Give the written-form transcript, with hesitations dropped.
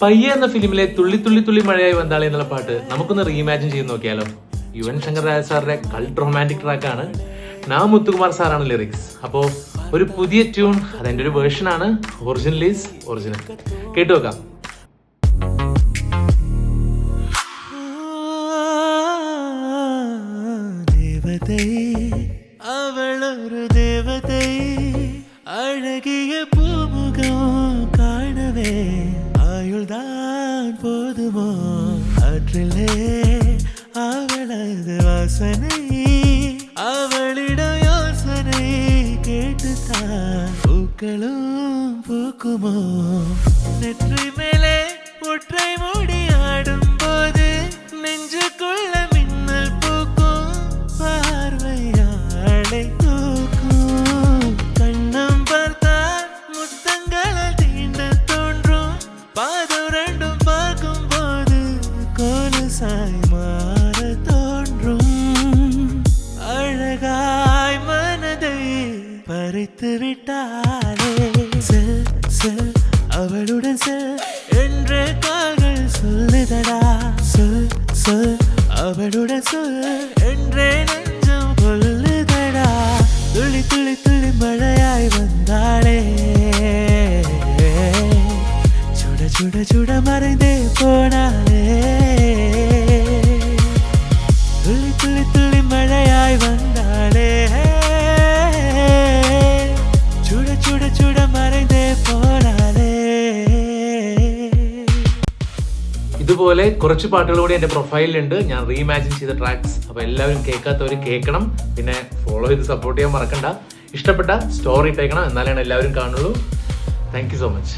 പയ്യ എന്ന ഫിലിമിലെ തുള്ളി തുള്ളി തുള്ളി മഴയായി വന്നാളെ എന്നുള്ള പാട്ട് നമുക്കൊന്ന് റീഇമാജിൻ ചെയ്ത് നോക്കിയാലോ. യുവൻ ശങ്കർ രാജ സാറിന്റെ കൾട്ട് റൊമാൻറ്റിക് ട്രാക്കാണ്. നാ മുത്തുകുമാർ സാറാണ് ലിറിക്സ്. അപ്പോൾ ഒരു പുതിയ ട്യൂൺ, അതെന്റെ ഒരു വേർഷനാണ്. Original is original. കേട്ടു നോക്കാം. അവളൊരു ദേവതൈ, അഴകിയ പൂമുഖം കാണവേ ஆயுள்தான் போதுமோ, ஆற்றிலே அவளது வாசனை, அவளிடம் யோசனை கேட்டுத்தான் பூக்களும் பூக்குமோ. நெற்றி மேலே ஒற்றை மூடி ஆடும் போது நெஞ்சுக்குள்ள மின்னல் பூக்கும், பார்வையாளை தூக்கும். கண்ணம் பார்த்தால் முத்தங்களால் தீண்ட தோன்றும், பாதம் ரெண்டும் பார்க்கும் போது கொலுசாய் மாற தோன்றும். அழகாய் மனதை பறித்து விட்டாலே, செல் செல் அவளுடன் செல் என்று கால்கள் சொல்லுதடா. சொல் சொல் அவளுடன் சொல் என்றே நெஞ்சம் கொல்லுதடா. துளி துளி துளி மழையாய் வந்தாளே, சுட சுட சுட மறைந்தே போனாலே. துளி துளி துளி மழையாய் வந்தாளே, சுட சுட சுட மறைந்தே போனாலே. ഇതുപോലെ കുറച്ച് പാട്ടുകൾ കൂടി എൻ്റെ പ്രൊഫൈലിലുണ്ട്, ഞാൻ റീഇമാജിൻ ചെയ്ത ട്രാക്സ്. അപ്പോൾ എല്ലാവരും കേൾക്കാത്തവർ കേൾക്കണം. പിന്നെ ഫോളോ ചെയ്ത് സപ്പോർട്ട് ചെയ്യാൻ മറക്കണ്ട. ഇഷ്ടപ്പെട്ട സ്റ്റോറി ഇട്ടേക്കണം, എന്നാലാണ് എല്ലാവരും കാണുള്ളൂ. Thank you so much.